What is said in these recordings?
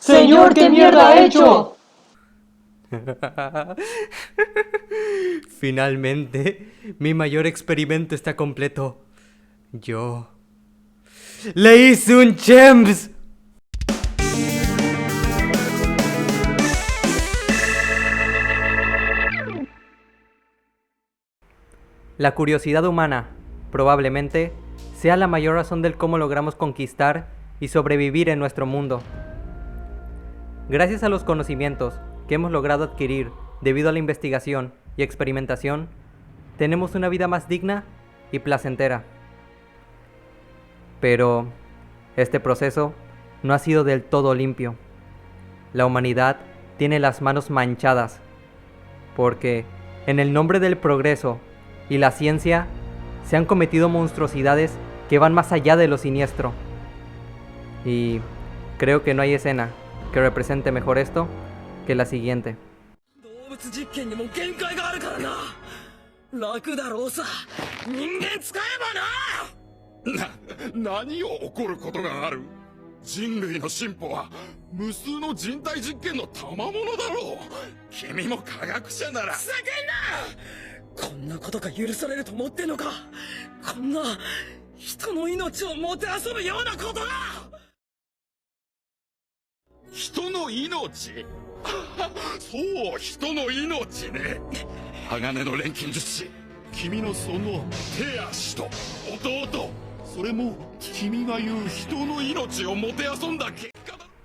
¡Señor, qué mierda ha hecho! Finalmente, mi mayor experimento está completo. Yo le hice un Chems. La curiosidad humana, probablemente, sea la mayor razón del cómo logramos conquistar y sobrevivir en nuestro mundo. Gracias a los conocimientos que hemos logrado adquirir debido a la investigación y experimentación, tenemos una vida más digna y placentera. Pero este proceso no ha sido del todo limpio. La humanidad tiene las manos manchadas, porque en el nombre del progreso y la ciencia se han cometido monstruosidades que van más allá de lo siniestro. Y creo que no hay escena que represente mejor esto que la siguiente.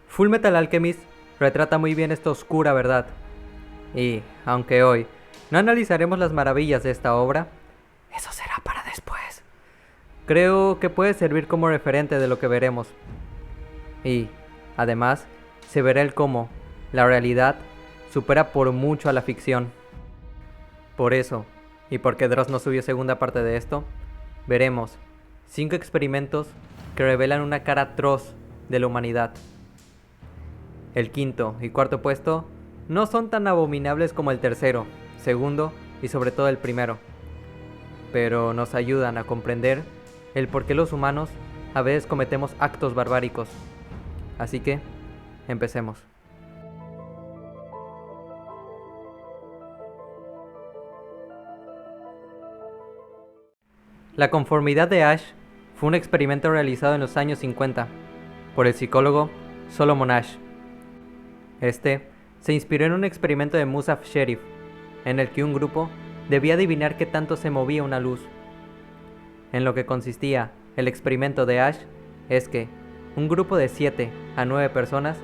Fullmetal Alchemist retrata muy bien esta oscura verdad. Y, aunque hoy no analizaremos las maravillas de esta obra, eso será para después. Creo que puede servir como referente de lo que veremos. Y, además, se verá el cómo la realidad supera por mucho a la ficción. Por eso, y porque Dross no subió segunda parte de esto, veremos 5 experimentos que revelan una cara atroz de la humanidad. El quinto y cuarto puesto no son tan abominables como el tercero, segundo y sobre todo el primero, pero nos ayudan a comprender el por qué los humanos a veces cometemos actos barbáricos. Así que, empecemos. La conformidad de Ash fue un experimento realizado en los años 50 por el psicólogo Solomon Ash. Este se inspiró en un experimento de Musaf Sherif, en el que un grupo debía adivinar qué tanto se movía una luz. En lo que consistía el experimento de Ash es que un grupo de 7 a 9 personas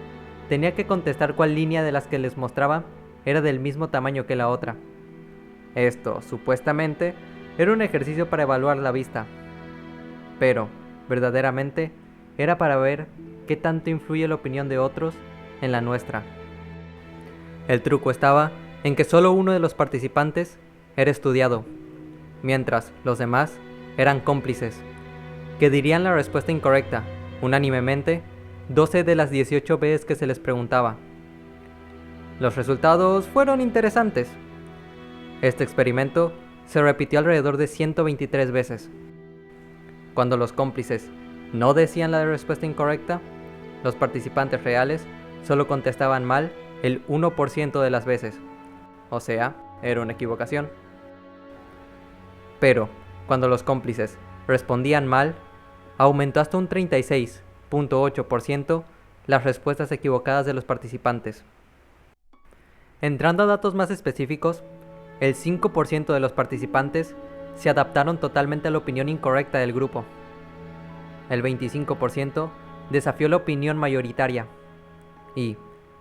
tenía que contestar cuál línea de las que les mostraba era del mismo tamaño que la otra. Esto, supuestamente, era un ejercicio para evaluar la vista, pero, verdaderamente, era para ver qué tanto influye la opinión de otros en la nuestra. El truco estaba en que solo uno de los participantes era estudiado, mientras los demás eran cómplices, que dirían la respuesta incorrecta, unánimemente, 12 de las 18 veces que se les preguntaba. Los resultados fueron interesantes. Este experimento se repitió alrededor de 123 veces. Cuando los cómplices no decían la respuesta incorrecta, los participantes reales solo contestaban mal el 1% de las veces. O sea, era una equivocación. Pero, cuando los cómplices respondían mal, aumentó hasta un 36.8% las respuestas equivocadas de los participantes. Entrando a datos más específicos, el 5% de los participantes se adaptaron totalmente a la opinión incorrecta del grupo. El 25% desafió la opinión mayoritaria. Y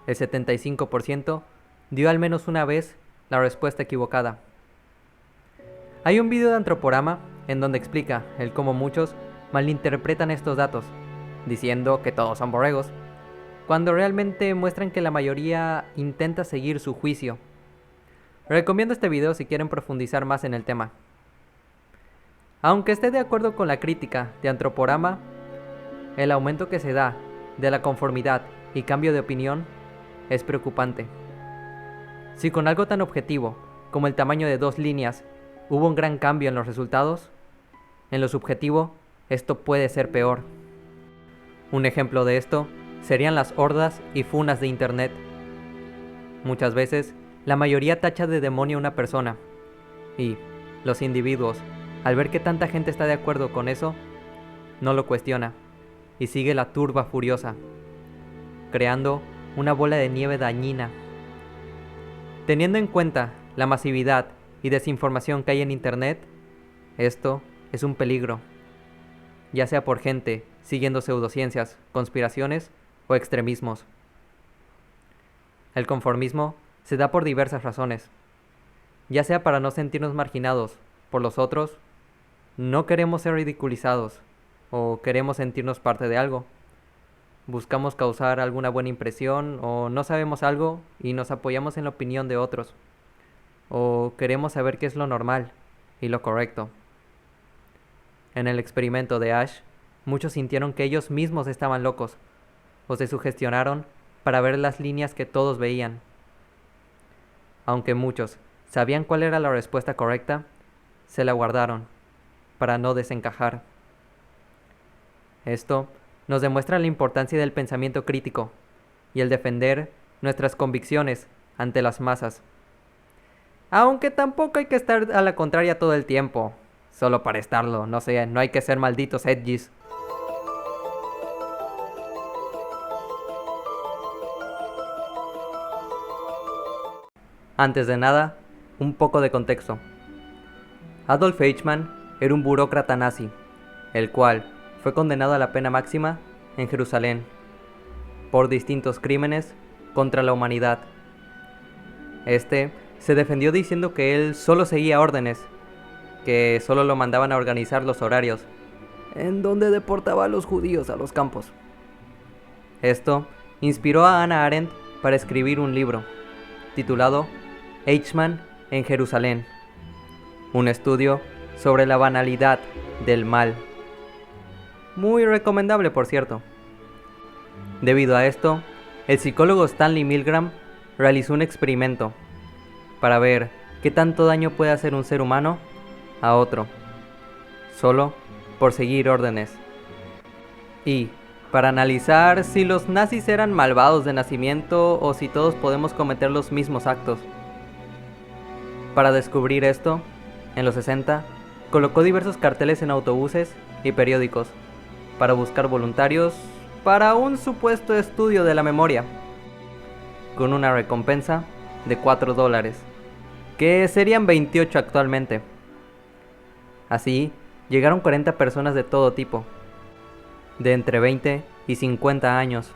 el 75% dio al menos una vez la respuesta equivocada. Hay un video de Anthroporama en donde explica el cómo muchos malinterpretan estos datos, diciendo que todos son borregos, cuando realmente muestran que la mayoría intenta seguir su juicio. Recomiendo este video si quieren profundizar más en el tema. Aunque esté de acuerdo con la crítica de Anthroporama, el aumento que se da de la conformidad y cambio de opinión es preocupante. Si con algo tan objetivo como el tamaño de 2 líneas hubo un gran cambio en los resultados, en lo subjetivo esto puede ser peor. Un ejemplo de esto serían las hordas y funas de Internet. Muchas veces, la mayoría tacha de demonio a una persona, y los individuos, al ver que tanta gente está de acuerdo con eso, no lo cuestiona, y sigue la turba furiosa, creando una bola de nieve dañina. Teniendo en cuenta la masividad y desinformación que hay en Internet, esto es un peligro, ya sea por gente siguiendo pseudociencias, conspiraciones o extremismos. El conformismo se da por diversas razones, ya sea para no sentirnos marginados por los otros, no queremos ser ridiculizados o queremos sentirnos parte de algo. Buscamos causar alguna buena impresión o no sabemos algo y nos apoyamos en la opinión de otros. O queremos saber qué es lo normal y lo correcto. En el experimento de Ash, muchos sintieron que ellos mismos estaban locos o se sugestionaron para ver las líneas que todos veían. Aunque muchos sabían cuál era la respuesta correcta, se la guardaron para no desencajar. Esto nos demuestra la importancia del pensamiento crítico y el defender nuestras convicciones ante las masas. Aunque tampoco hay que estar a la contraria todo el tiempo, solo para estarlo, no sé, no hay que ser malditos edgys. Antes de nada, un poco de contexto. Adolf Eichmann era un burócrata nazi, el cual fue condenado a la pena máxima en Jerusalén por distintos crímenes contra la humanidad. Este se defendió diciendo que él solo seguía órdenes, que solo lo mandaban a organizar los horarios, en donde deportaba a los judíos a los campos. Esto inspiró a Hannah Arendt para escribir un libro, titulado Eichmann en Jerusalén, un estudio sobre la banalidad del mal. Muy recomendable, por cierto. Debido a esto, el psicólogo Stanley Milgram realizó un experimento para ver qué tanto daño puede hacer un ser humano a otro, solo por seguir órdenes. Y para analizar si los nazis eran malvados de nacimiento o si todos podemos cometer los mismos actos. Para descubrir esto, en los 60, colocó diversos carteles en autobuses y periódicos para buscar voluntarios para un supuesto estudio de la memoria, con una recompensa de $4, que serían 28 actualmente. Así, llegaron 40 personas de todo tipo, de entre 20 y 50 años,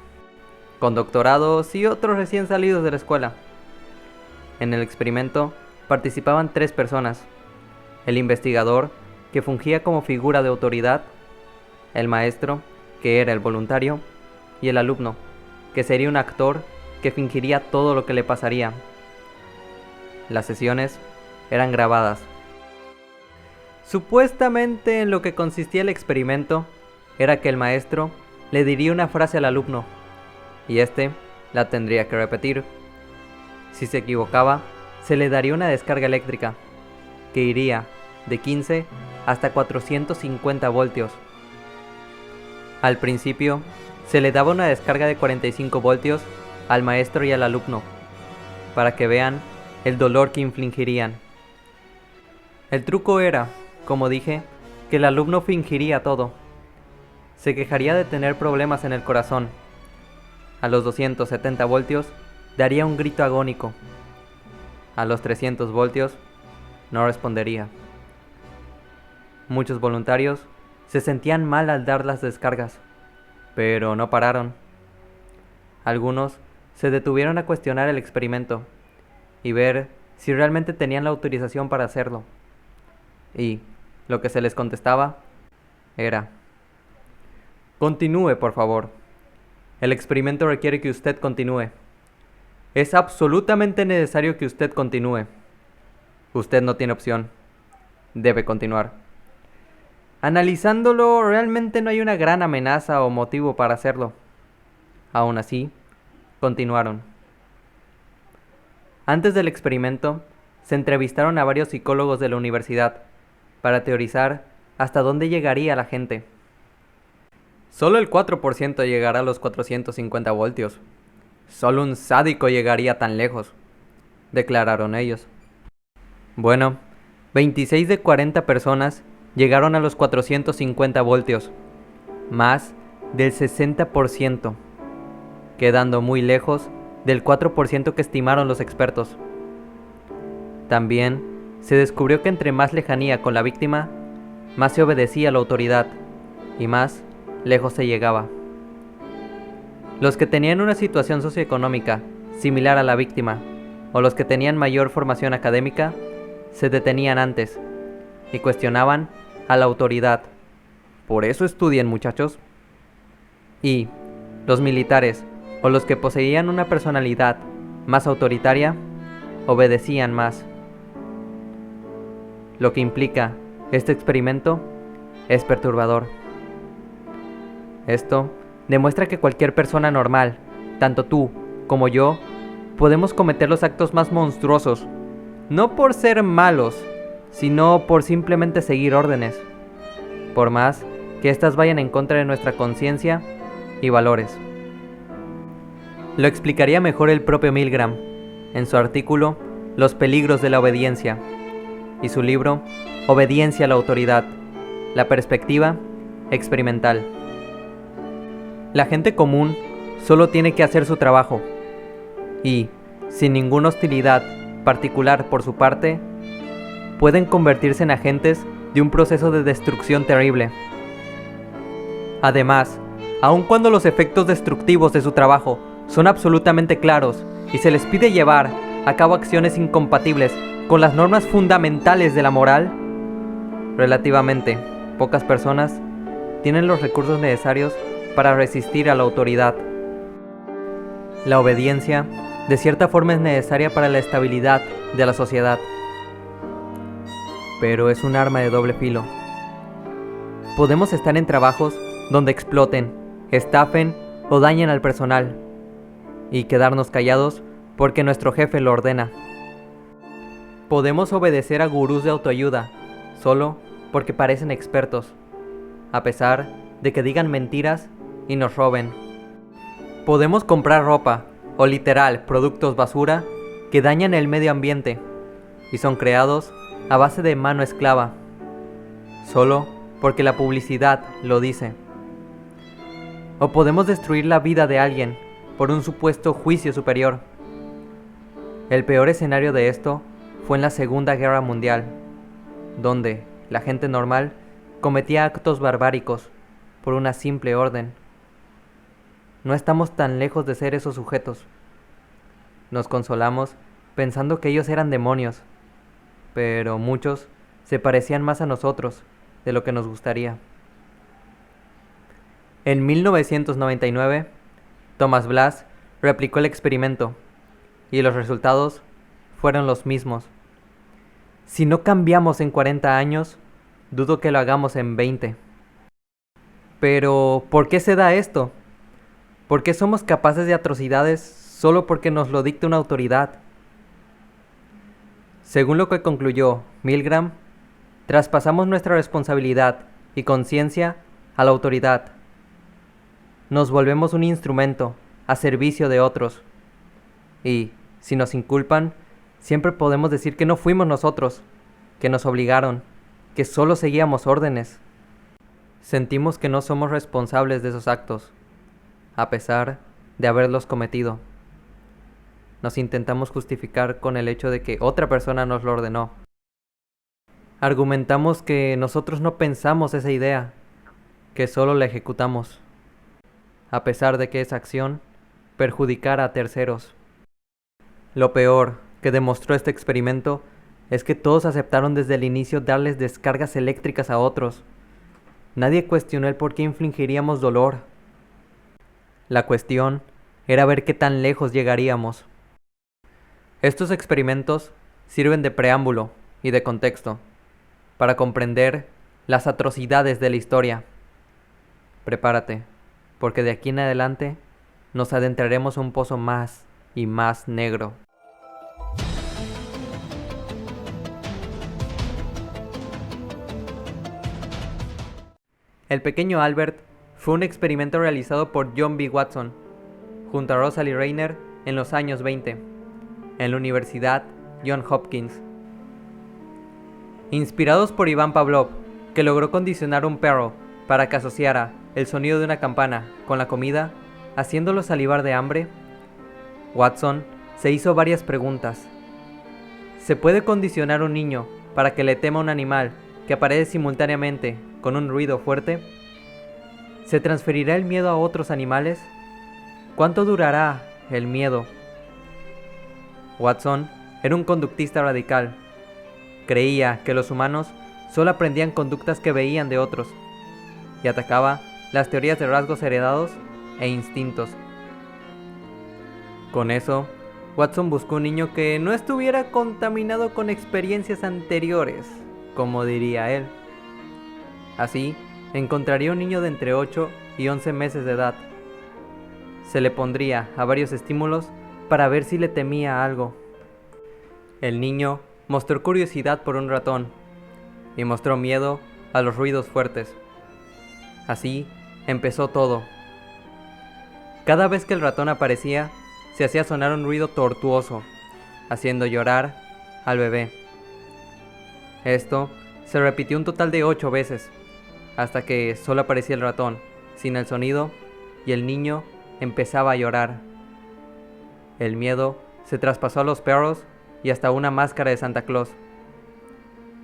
con doctorados y otros recién salidos de la escuela. En el experimento participaban 3 personas: el investigador, que fungía como figura de autoridad, el maestro, que era el voluntario, y el alumno, que sería un actor que fingiría todo lo que le pasaría. Las sesiones eran grabadas. Supuestamente en lo que consistía el experimento era que el maestro le diría una frase al alumno y este la tendría que repetir. Si se equivocaba, se le daría una descarga eléctrica que iría de 15 hasta 450 voltios. Al principio, se le daba una descarga de 45 voltios al maestro y al alumno, para que vean el dolor que infligirían. El truco era, como dije, que el alumno fingiría todo. Se quejaría de tener problemas en el corazón. A los 270 voltios, daría un grito agónico. A los 300 voltios, no respondería. Muchos voluntarios se sentían mal al dar las descargas, pero no pararon. Algunos se detuvieron a cuestionar el experimento y ver si realmente tenían la autorización para hacerlo. Y lo que se les contestaba era: continúe, por favor. El experimento requiere que usted continúe. Es absolutamente necesario que usted continúe. Usted no tiene opción. Debe continuar. Analizándolo, realmente no hay una gran amenaza o motivo para hacerlo. Aún así, continuaron. Antes del experimento, se entrevistaron a varios psicólogos de la universidad para teorizar hasta dónde llegaría la gente. Solo el 4% llegará a los 450 voltios. Solo un sádico llegaría tan lejos, declararon ellos. Bueno, 26 de 40 personas llegaron a los 450 voltios, más del 60%, quedando muy lejos del 4% que estimaron los expertos. También se descubrió que entre más lejanía con la víctima, más se obedecía a la autoridad y más lejos se llegaba. Los que tenían una situación socioeconómica similar a la víctima o los que tenían mayor formación académica se detenían antes y cuestionaban a la autoridad. Por eso estudien, muchachos. Y los militares o los que poseían una personalidad más autoritaria obedecían más. Lo que implica este experimento es perturbador. Esto demuestra que cualquier persona normal, tanto tú como yo, podemos cometer los actos más monstruosos, no por ser malos, sino por simplemente seguir órdenes, por más que éstas vayan en contra de nuestra conciencia y valores. Lo explicaría mejor el propio Milgram en su artículo Los peligros de la obediencia y su libro Obediencia a la autoridad, la perspectiva experimental. La gente común solo tiene que hacer su trabajo y, sin ninguna hostilidad particular por su parte, pueden convertirse en agentes de un proceso de destrucción terrible. Además, aun cuando los efectos destructivos de su trabajo son absolutamente claros y se les pide llevar a cabo acciones incompatibles con las normas fundamentales de la moral, relativamente pocas personas tienen los recursos necesarios para resistir a la autoridad. La obediencia, de cierta forma, es necesaria para la estabilidad de la sociedad, pero es un arma de doble filo. Podemos estar en trabajos donde exploten, estafen o dañen al personal y quedarnos callados porque nuestro jefe lo ordena. Podemos obedecer a gurús de autoayuda solo porque parecen expertos, a pesar de que digan mentiras y nos roben. Podemos comprar ropa o literal productos basura que dañan el medio ambiente y son creados a base de mano esclava, solo porque la publicidad lo dice. O podemos destruir la vida de alguien por un supuesto juicio superior. El peor escenario de esto fue en la Segunda Guerra Mundial, donde la gente normal cometía actos barbáricos por una simple orden. No estamos tan lejos de ser esos sujetos. Nos consolamos pensando que ellos eran demonios, pero muchos se parecían más a nosotros de lo que nos gustaría. En 1999, Thomas Blas replicó el experimento y los resultados fueron los mismos. Si no cambiamos en 40 años, dudo que lo hagamos en 20. Pero, ¿por qué se da esto? ¿Por qué somos capaces de atrocidades solo porque nos lo dicta una autoridad? Según lo que concluyó Milgram, traspasamos nuestra responsabilidad y conciencia a la autoridad. Nos volvemos un instrumento a servicio de otros. Y, si nos inculpan, siempre podemos decir que no fuimos nosotros, que nos obligaron, que solo seguíamos órdenes. Sentimos que no somos responsables de esos actos, a pesar de haberlos cometido. Nos intentamos justificar con el hecho de que otra persona nos lo ordenó. Argumentamos que nosotros no pensamos esa idea, que solo la ejecutamos, a pesar de que esa acción perjudicara a terceros. Lo peor que demostró este experimento es que todos aceptaron desde el inicio darles descargas eléctricas a otros. Nadie cuestionó el por qué infligiríamos dolor. La cuestión era ver qué tan lejos llegaríamos. Estos experimentos sirven de preámbulo y de contexto para comprender las atrocidades de la historia. Prepárate, porque de aquí en adelante nos adentraremos a un pozo más y más negro. El pequeño Albert fue un experimento realizado por John B. Watson, junto a Rosalie Rayner en los años 20, en la Universidad Johns Hopkins. Inspirados por Ivan Pavlov, que logró condicionar un perro para que asociara el sonido de una campana con la comida, haciéndolo salivar de hambre, Watson se hizo varias preguntas. ¿Se puede condicionar un niño para que le tema a un animal que aparece simultáneamente con un ruido fuerte? ¿Se transferirá el miedo a otros animales? ¿Cuánto durará el miedo? Watson era un conductista radical. Creía que los humanos solo aprendían conductas que veían de otros y atacaba las teorías de rasgos heredados e instintos. Con eso, Watson buscó un niño que no estuviera contaminado con experiencias anteriores, como diría él. Así, encontraría un niño de entre 8 y 11 meses de edad. Se le pondría a varios estímulos para ver si le temía algo. El niño mostró curiosidad por un ratón y mostró miedo a los ruidos fuertes. Así empezó todo. Cada vez que el ratón aparecía, se hacía sonar un ruido tortuoso, haciendo llorar al bebé. Esto se repitió un total de 8 veces, hasta que solo aparecía el ratón, sin el sonido, y el niño empezaba a llorar. El miedo se traspasó a los perros y hasta una máscara de Santa Claus.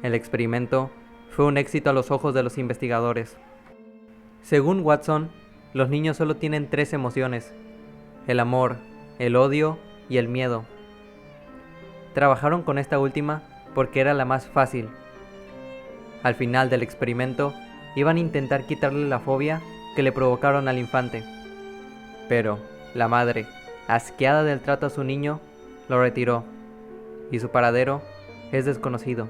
El experimento fue un éxito a los ojos de los investigadores. Según Watson, los niños solo tienen 3 emociones: el amor, el odio y el miedo. Trabajaron con esta última porque era la más fácil. Al final del experimento, iban a intentar quitarle la fobia que le provocaron al infante. Pero la madre, asqueada del trato a su niño, lo retiró, y su paradero es desconocido.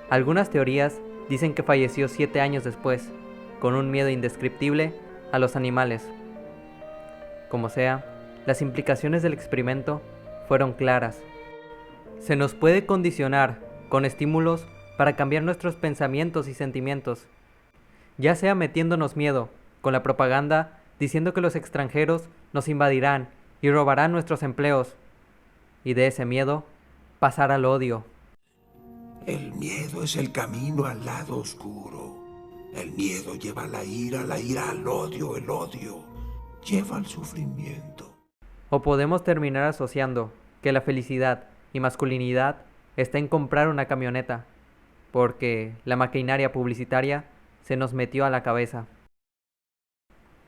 Algunas teorías dicen que falleció 7 años después, con un miedo indescriptible a los animales. Como sea, las implicaciones del experimento fueron claras. Se nos puede condicionar con estímulos para cambiar nuestros pensamientos y sentimientos, ya sea metiéndonos miedo con la propaganda diciendo que los extranjeros nos invadirán y robarán nuestros empleos, y de ese miedo pasar al odio. El miedo es el camino al lado oscuro. El miedo lleva a la ira al odio, el odio lleva al sufrimiento. O podemos terminar asociando que la felicidad y masculinidad está en comprar una camioneta, porque la maquinaria publicitaria se nos metió a la cabeza.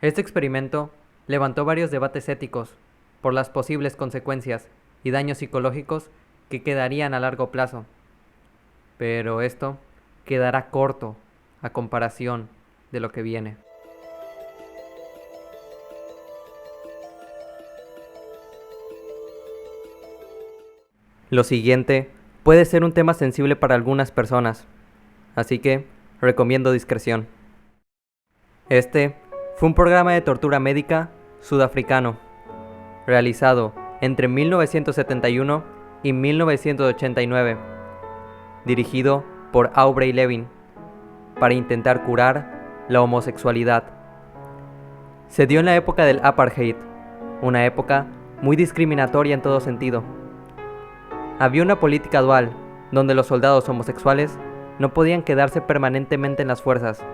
Este experimento levantó varios debates éticos por las posibles consecuencias y daños psicológicos que quedarían a largo plazo. Pero esto quedará corto a comparación de lo que viene. Lo siguiente puede ser un tema sensible para algunas personas, así que recomiendo discreción. Este fue un programa de tortura médica sudafricano, realizado entre 1971 y 1989, dirigido por Aubrey Levin, para intentar curar la homosexualidad. Se dio en la época del apartheid, una época muy discriminatoria en todo sentido. Había una política dual, donde los soldados homosexuales no podían quedarse permanentemente en las fuerzas,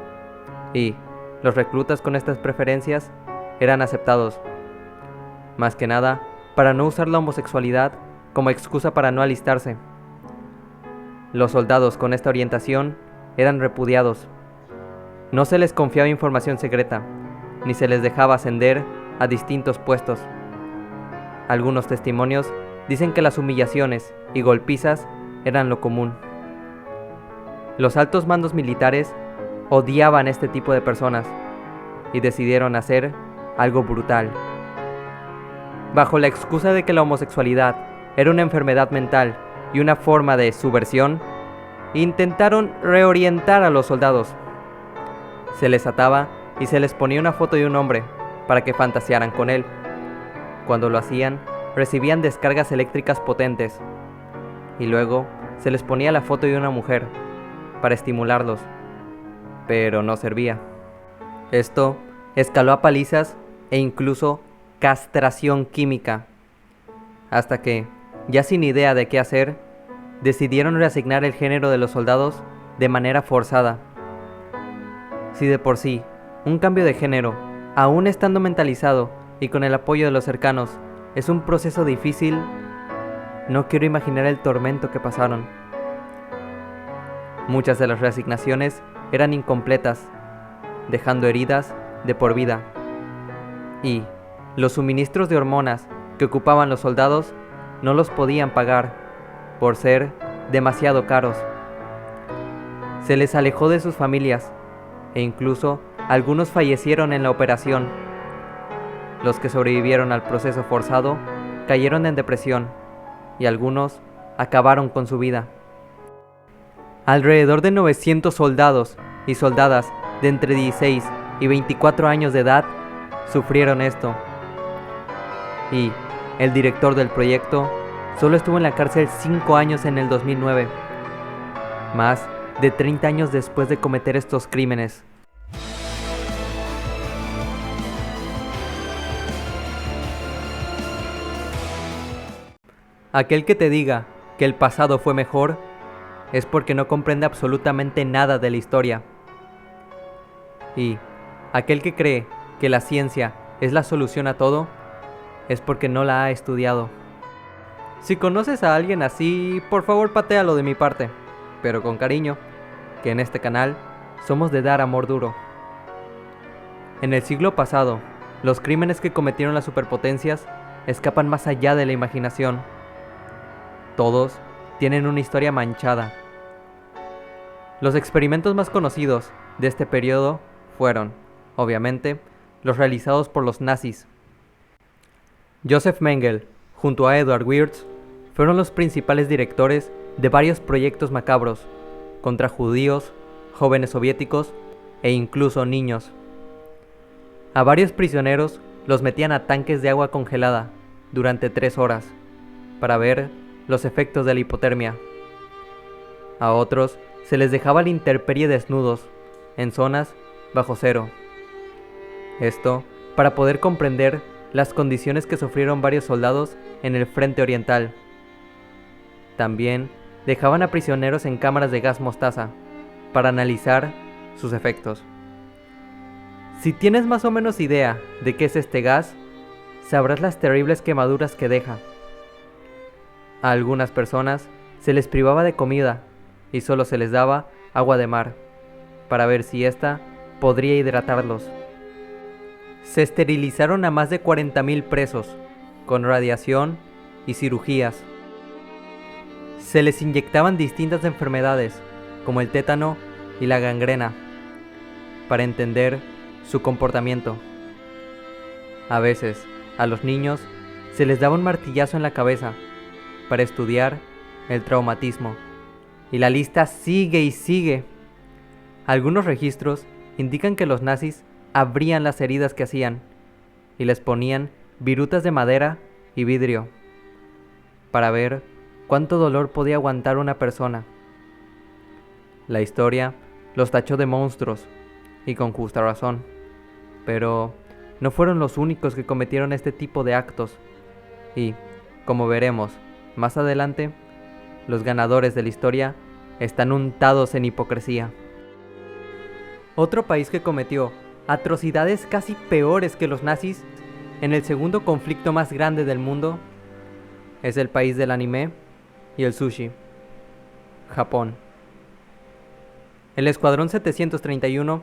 y los reclutas con estas preferencias eran aceptados, más que nada para no usar la homosexualidad como excusa para no alistarse. Los soldados con esta orientación eran repudiados. No se les confiaba información secreta, ni se les dejaba ascender a distintos puestos. Algunos testimonios dicen que las humillaciones y golpizas eran lo común. Los altos mandos militares odiaban este tipo de personas y decidieron hacer algo brutal. Bajo la excusa de que la homosexualidad era una enfermedad mental y una forma de subversión, intentaron reorientar a los soldados. Se les ataba y se les ponía una foto de un hombre para que fantasearan con él. Cuando lo hacían, recibían descargas eléctricas potentes, y luego se les ponía la foto de una mujer para estimularlos, pero no servía. Esto escaló a palizas e incluso castración química, hasta que, ya sin idea de qué hacer, decidieron reasignar el género de los soldados de manera forzada. Si de por sí, un cambio de género, aún estando mentalizado y con el apoyo de los cercanos, es un proceso difícil, no quiero imaginar el tormento que pasaron. Muchas de las reasignaciones eran incompletas, dejando heridas de por vida. Y los suministros de hormonas que ocupaban los soldados no los podían pagar por ser demasiado caros. Se les alejó de sus familias e incluso algunos fallecieron en la operación. Los que sobrevivieron al proceso forzado cayeron en depresión y algunos acabaron con su vida. Alrededor de 900 soldados y soldadas de entre 16 y 24 años de edad sufrieron esto. Y el director del proyecto solo estuvo en la cárcel 5 años en el 2009, más de 30 años después de cometer estos crímenes. Aquel que te diga que el pasado fue mejor es porque no comprende absolutamente nada de la historia. Y aquel que cree que la ciencia es la solución a todo es porque no la ha estudiado. Si conoces a alguien así, por favor patéalo de mi parte, pero con cariño, que en este canal somos de dar amor duro. En el siglo pasado, los crímenes que cometieron las superpotencias escapan más allá de la imaginación. Todos tienen una historia manchada. Los experimentos más conocidos de este periodo fueron, obviamente, los realizados por los nazis. Joseph Mengele, junto a Edward Wirtz, fueron los principales directores de varios proyectos macabros contra judíos, jóvenes soviéticos e incluso niños. A varios prisioneros los metían a tanques de agua congelada durante 3 horas para ver los efectos de la hipotermia. A otros se les dejaba a la intemperie desnudos en zonas bajo cero. Esto para poder comprender las condiciones que sufrieron varios soldados en el frente oriental. También dejaban a prisioneros en cámaras de gas mostaza para analizar sus efectos. Si tienes más o menos idea de qué es este gas, sabrás las terribles quemaduras que deja. A algunas personas se les privaba de comida y solo se les daba agua de mar, para ver si ésta podría hidratarlos. Se esterilizaron a más de 40,000 presos, con radiación y cirugías. Se les inyectaban distintas enfermedades, como el tétano y la gangrena, para entender su comportamiento. A veces, a los niños se les daba un martillazo en la cabeza para estudiar el traumatismo. Y la lista sigue y sigue. Algunos registros indican que los nazis abrían las heridas que hacían y les ponían virutas de madera y vidrio para ver cuánto dolor podía aguantar una persona. La historia los tachó de monstruos, y con justa razón, pero no fueron los únicos que cometieron este tipo de actos, y, como veremos más adelante, los ganadores de la historia están untados en hipocresía. Otro país que cometió atrocidades casi peores que los nazis en el segundo conflicto más grande del mundo es el país del anime y el sushi, Japón. El Escuadrón 731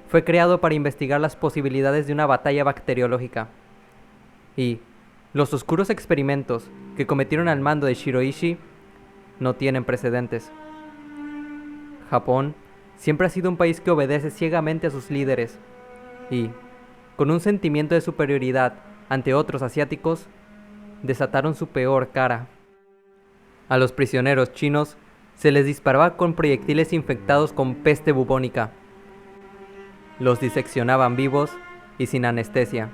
fue creado para investigar las posibilidades de una batalla bacteriológica, y los oscuros experimentos que cometieron al mando de Shiroishi no tienen precedentes. Japón siempre ha sido un país que obedece ciegamente a sus líderes y, con un sentimiento de superioridad ante otros asiáticos, desataron su peor cara. A los prisioneros chinos se les disparaba con proyectiles infectados con peste bubónica. Los diseccionaban vivos y sin anestesia,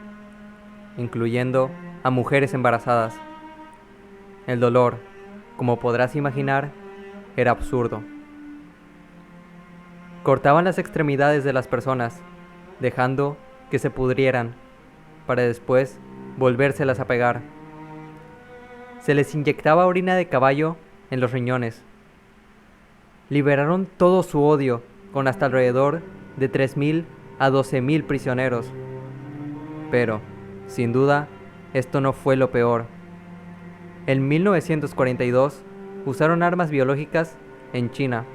incluyendo a mujeres embarazadas. El dolor, como podrás imaginar, era absurdo. Cortaban las extremidades de las personas, dejando que se pudrieran, para después volvérselas a pegar. Se les inyectaba orina de caballo en los riñones. Liberaron todo su odio con hasta alrededor de 3.000 a 12.000 prisioneros. Pero, sin duda, esto no fue lo peor. En 1942 usaron armas biológicas en China,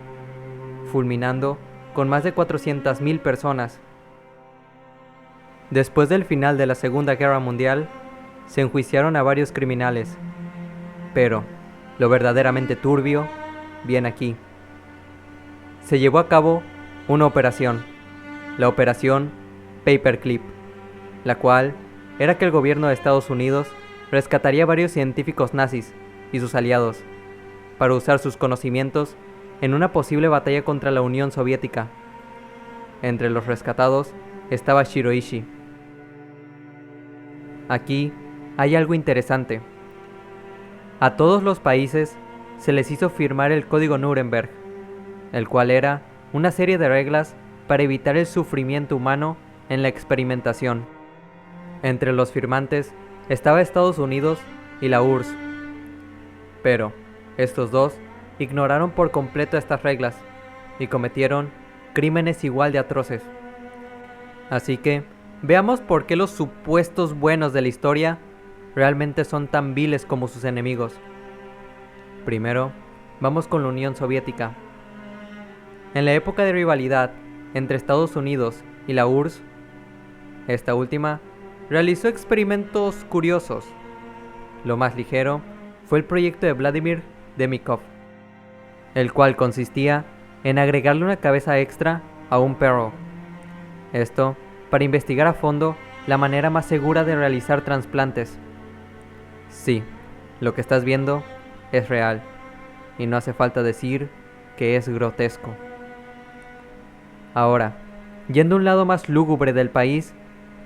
fulminando con más de 400.000 personas. Después del final de la Segunda Guerra Mundial, se enjuiciaron a varios criminales. Pero lo verdaderamente turbio viene aquí. Se llevó a cabo una operación, la Operación Paperclip, la cual era que el gobierno de Estados Unidos rescataría a varios científicos nazis y sus aliados para usar sus conocimientos en una posible batalla contra la Unión Soviética. Entre los rescatados estaba Shiroishi. Aquí hay algo interesante. A todos los países se les hizo firmar el Código Nuremberg, el cual era una serie de reglas para evitar el sufrimiento humano en la experimentación. Entre los firmantes estaba Estados Unidos y la URSS. Pero estos dos ignoraron por completo estas reglas y cometieron crímenes igual de atroces. Así que veamos por qué los supuestos buenos de la historia realmente son tan viles como sus enemigos. Primero, vamos con la Unión Soviética. En la época de rivalidad entre Estados Unidos y la URSS, esta última realizó experimentos curiosos. Lo más ligero fue el proyecto de Vladimir Demikov, el cual consistía en agregarle una cabeza extra a un perro. Esto para investigar a fondo la manera más segura de realizar trasplantes. Sí, lo que estás viendo es real, y no hace falta decir que es grotesco. Ahora, yendo a un lado más lúgubre del país,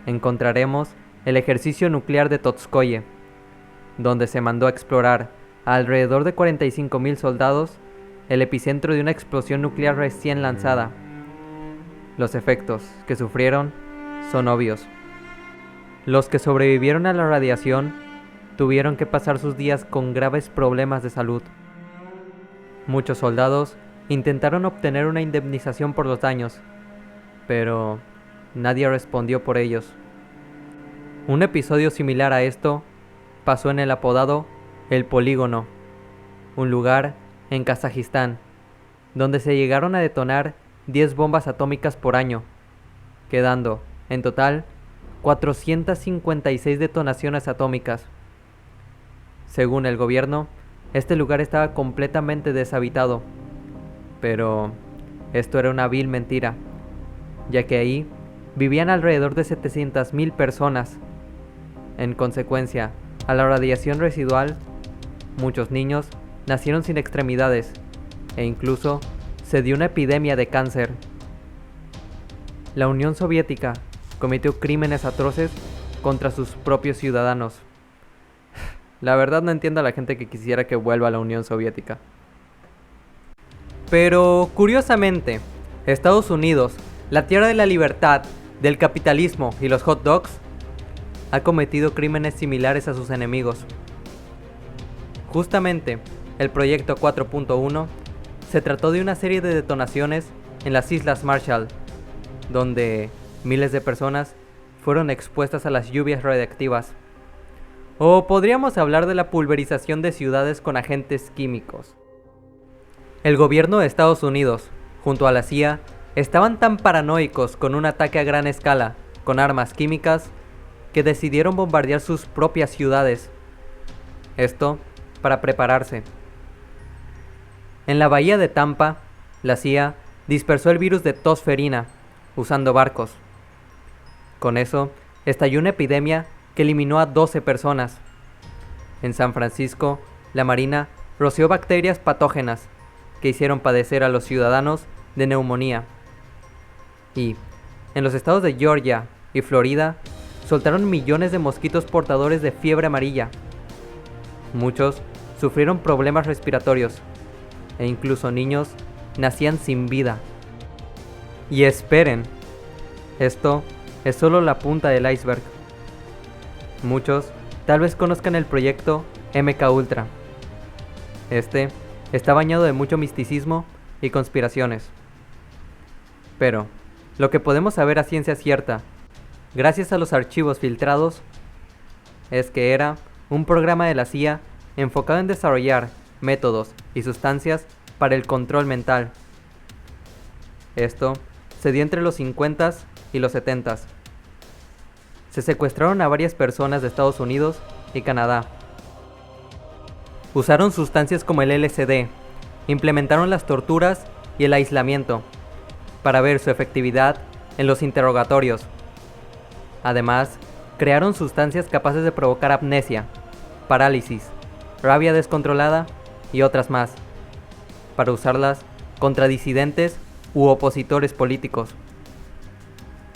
encontraremos el ejercicio nuclear de Totskoye, donde se mandó a explorar a alrededor de 45.000 soldados el epicentro de una explosión nuclear recién lanzada. Los efectos que sufrieron son obvios. Los que sobrevivieron a la radiación tuvieron que pasar sus días con graves problemas de salud. Muchos soldados intentaron obtener una indemnización por los daños, pero nadie respondió por ellos. Un episodio similar a esto pasó en el apodado El Polígono, un lugar en Kazajistán, donde se llegaron a detonar 10 bombas atómicas por año, quedando, en total, 456 detonaciones atómicas. Según el gobierno, este lugar estaba completamente deshabitado, pero esto era una vil mentira, ya que ahí vivían alrededor de 700.000 personas. En consecuencia a la radiación residual, muchos niños nacieron sin extremidades e incluso se dio una epidemia de cáncer. La Unión Soviética cometió crímenes atroces contra sus propios ciudadanos. La verdad no entiendo a la gente que quisiera que vuelva a la Unión Soviética. Pero, curiosamente, Estados Unidos, la tierra de la libertad, del capitalismo y los hot dogs, ha cometido crímenes similares a sus enemigos. Justamente, el Proyecto 4.1 se trató de una serie de detonaciones en las Islas Marshall, donde miles de personas fueron expuestas a las lluvias radiactivas. O podríamos hablar de la pulverización de ciudades con agentes químicos. El gobierno de Estados Unidos, junto a la CIA, estaban tan paranoicos con un ataque a gran escala, con armas químicas, que decidieron bombardear sus propias ciudades. Esto para prepararse. En la bahía de Tampa, la CIA dispersó el virus de tos ferina, usando barcos. Con eso, estalló una epidemia que eliminó a 12 personas. En San Francisco, la Marina roció bacterias patógenas que hicieron padecer a los ciudadanos de neumonía. Y, en los estados de Georgia y Florida, soltaron millones de mosquitos portadores de fiebre amarilla. Muchos sufrieron problemas respiratorios, e incluso niños nacían sin vida. Y esperen, esto es solo la punta del iceberg. Muchos tal vez conozcan el proyecto MK Ultra. Este está bañado de mucho misticismo y conspiraciones. Pero lo que podemos saber a ciencia cierta, gracias a los archivos filtrados, es que era un programa de la CIA enfocado en desarrollar métodos y sustancias para el control mental. Esto se dio entre los 50s y los 70s. Se secuestraron a varias personas de Estados Unidos y Canadá. Usaron sustancias como el LSD, implementaron las torturas y el aislamiento para ver su efectividad en los interrogatorios. Además, crearon sustancias capaces de provocar amnesia, parálisis, rabia descontrolada y otras más, para usarlas contra disidentes u opositores políticos.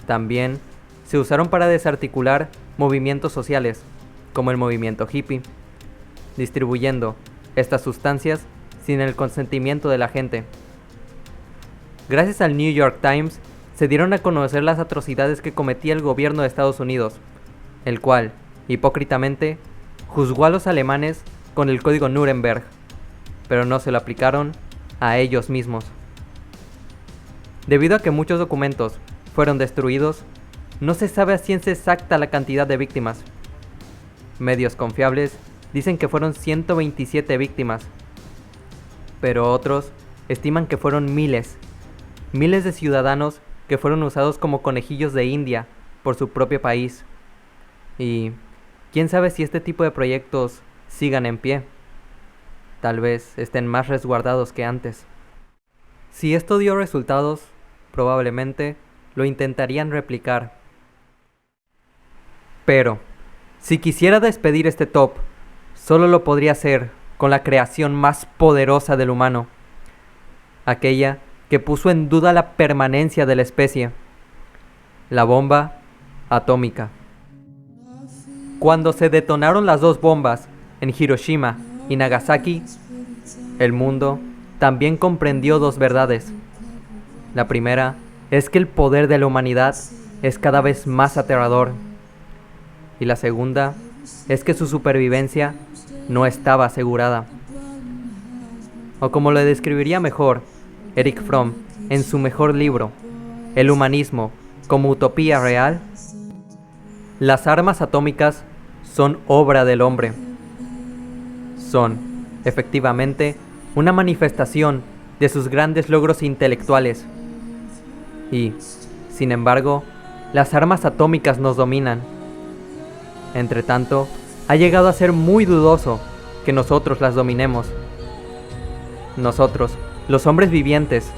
También se usaron para desarticular movimientos sociales, como el movimiento hippie, distribuyendo estas sustancias sin el consentimiento de la gente. Gracias al New York Times se dieron a conocer las atrocidades que cometía el gobierno de Estados Unidos, el cual, hipócritamente, juzgó a los alemanes con el código Nuremberg, pero no se lo aplicaron a ellos mismos. Debido a que muchos documentos fueron destruidos, no se sabe a ciencia exacta la cantidad de víctimas. Medios confiables dicen que fueron 127 víctimas, pero otros estiman que fueron miles de ciudadanos que fueron usados como conejillos de India por su propio país. Y quién sabe si este tipo de proyectos sigan en pie. Tal vez estén más resguardados que antes. Si esto dio resultados, probablemente lo intentarían replicar. Pero, si quisiera despedir este top, solo lo podría hacer con la creación más poderosa del humano, aquella que puso en duda la permanencia de la especie, la bomba atómica. Cuando se detonaron las dos bombas en Hiroshima y Nagasaki, el mundo también comprendió dos verdades. La primera es que el poder de la humanidad es cada vez más aterrador. Y la segunda es que su supervivencia no estaba asegurada. O como lo describiría mejor Erich Fromm en su mejor libro, El humanismo como utopía real, las armas atómicas son obra del hombre. Son, efectivamente, una manifestación de sus grandes logros intelectuales. Y, sin embargo, las armas atómicas nos dominan. Entretanto, ha llegado a ser muy dudoso que nosotros las dominemos. Nosotros, los hombres vivientes,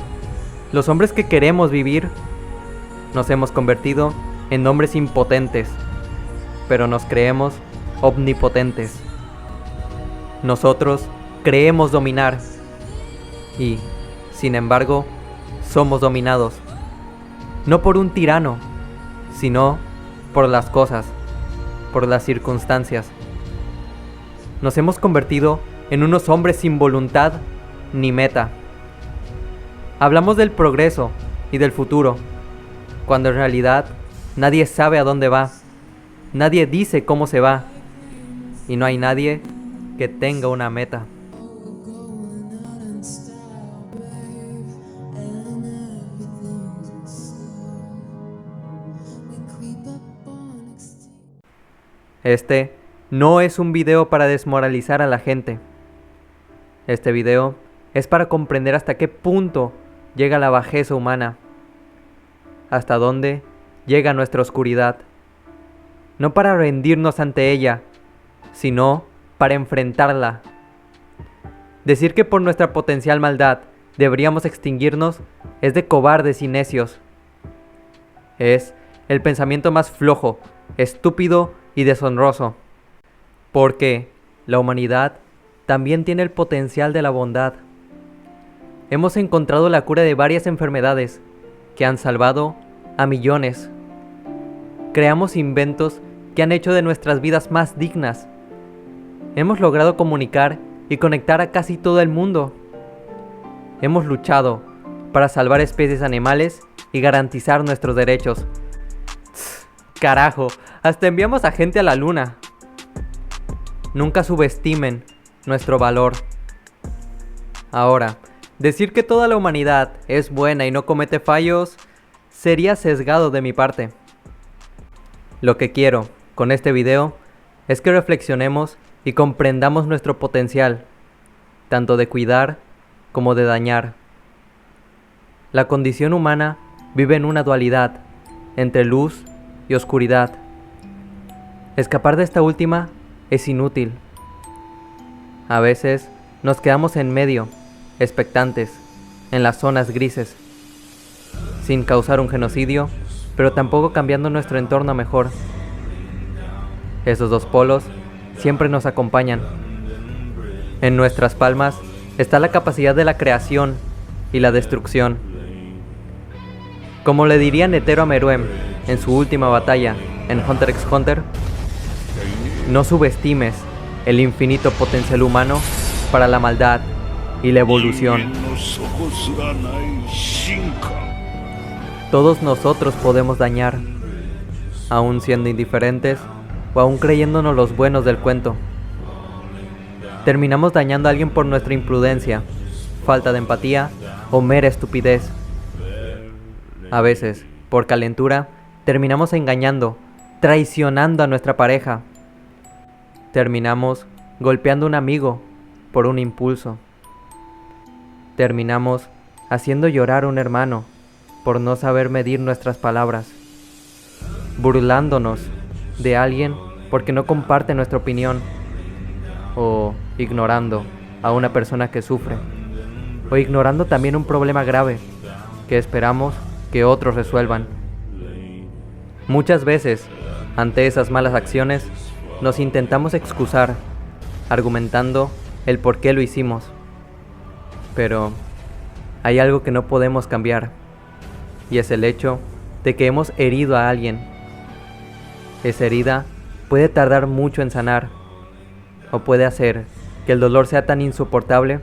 los hombres que queremos vivir, nos hemos convertido en hombres impotentes, pero nos creemos omnipotentes. Nosotros creemos dominar y, sin embargo, somos dominados, no por un tirano, sino por las cosas, por las circunstancias. Nos hemos convertido en unos hombres sin voluntad ni meta. Hablamos del progreso y del futuro, cuando en realidad nadie sabe a dónde va, nadie dice cómo se va, y no hay nadie que tenga una meta. Este no es un video para desmoralizar a la gente. Este video es para comprender hasta qué punto llega la bajeza humana, hasta dónde llega nuestra oscuridad. No para rendirnos ante ella, sino para enfrentarla. Decir que por nuestra potencial maldad deberíamos extinguirnos es de cobardes y necios. Es el pensamiento más flojo, estúpido y deshonroso, porque la humanidad también tiene el potencial de la bondad. Hemos encontrado la cura de varias enfermedades que han salvado a millones. Creamos inventos que han hecho de nuestras vidas más dignas. Hemos logrado comunicar y conectar a casi todo el mundo. Hemos luchado para salvar especies animales y garantizar nuestros derechos. Carajo, hasta enviamos a gente a la luna. Nunca subestimen nuestro valor. Ahora, decir que toda la humanidad es buena y no comete fallos sería sesgado de mi parte. Lo que quiero con este video es que reflexionemos y comprendamos nuestro potencial, tanto de cuidar como de dañar. La condición humana vive en una dualidad entre luz y oscuridad. Escapar de esta última es inútil. A veces nos quedamos en medio, expectantes, en las zonas grises, sin causar un genocidio, pero tampoco cambiando nuestro entorno a mejor. Esos dos polos siempre nos acompañan. En nuestras palmas está la capacidad de la creación y la destrucción. Como le diría Netero a Meruem en su última batalla en Hunter x Hunter, no subestimes el infinito potencial humano para la maldad y la evolución. Todos nosotros podemos dañar, aún siendo indiferentes o aún creyéndonos los buenos del cuento. Terminamos dañando a alguien por nuestra imprudencia, falta de empatía o mera estupidez. A veces, por calentura, terminamos engañando, traicionando a nuestra pareja. Terminamos golpeando a un amigo por un impulso. Terminamos haciendo llorar a un hermano por no saber medir nuestras palabras. Burlándonos de alguien porque no comparte nuestra opinión. O ignorando a una persona que sufre. O ignorando también un problema grave que esperamos que otros resuelvan. Muchas veces, ante esas malas acciones, nos intentamos excusar, argumentando el por qué lo hicimos. Pero hay algo que no podemos cambiar, y es el hecho de que hemos herido a alguien. Esa herida puede tardar mucho en sanar, o puede hacer que el dolor sea tan insoportable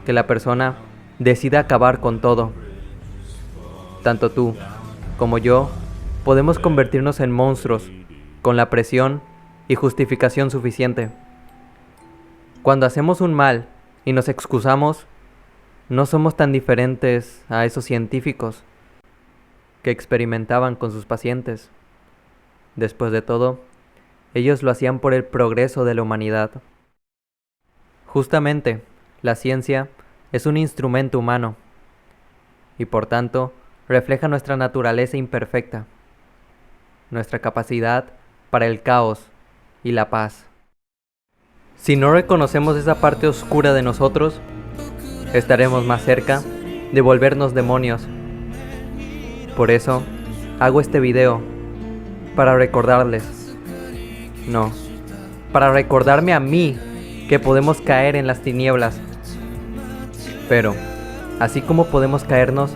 que la persona decida acabar con todo. Tanto tú como yo podemos convertirnos en monstruos con la presión y justificación suficiente. Cuando hacemos un mal y nos excusamos, no somos tan diferentes a esos científicos que experimentaban con sus pacientes. Después de todo, ellos lo hacían por el progreso de la humanidad. Justamente, la ciencia es un instrumento humano y por tanto refleja nuestra naturaleza imperfecta, nuestra capacidad para el caos y la paz. Si no reconocemos esa parte oscura de nosotros, estaremos más cerca de volvernos demonios. Por eso, hago este video, para recordarles, no, para recordarme a mí que podemos caer en las tinieblas. Pero, así como podemos caernos,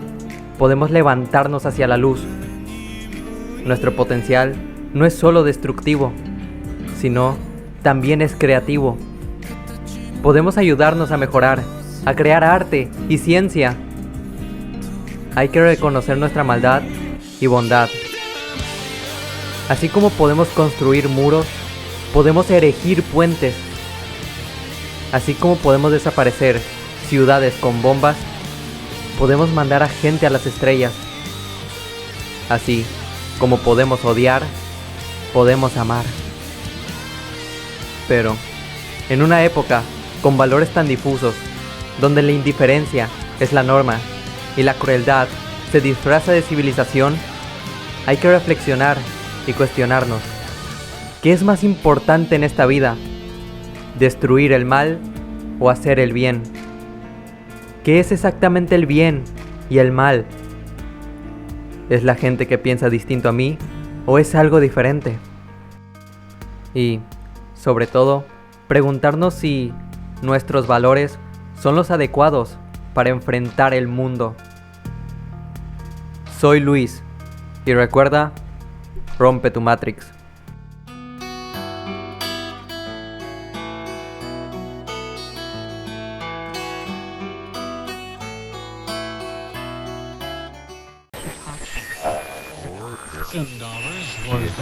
podemos levantarnos hacia la luz. Nuestro potencial no es solo destructivo, sino también es creativo. Podemos ayudarnos a mejorar, a crear arte y ciencia. Hay que reconocer nuestra maldad y bondad. Así como podemos construir muros, podemos erigir puentes. Así como podemos desaparecer ciudades con bombas, podemos mandar a gente a las estrellas. Así como podemos odiar, podemos amar. Pero, en una época con valores tan difusos, donde la indiferencia es la norma y la crueldad se disfraza de civilización, hay que reflexionar y cuestionarnos. ¿Qué es más importante en esta vida? ¿Destruir el mal o hacer el bien? ¿Qué es exactamente el bien y el mal? ¿Es la gente que piensa distinto a mí o es algo diferente? Y, sobre todo, preguntarnos si nuestros valores son los adecuados para enfrentar el mundo. Soy Luis, y recuerda, rompe tu Matrix. $10 was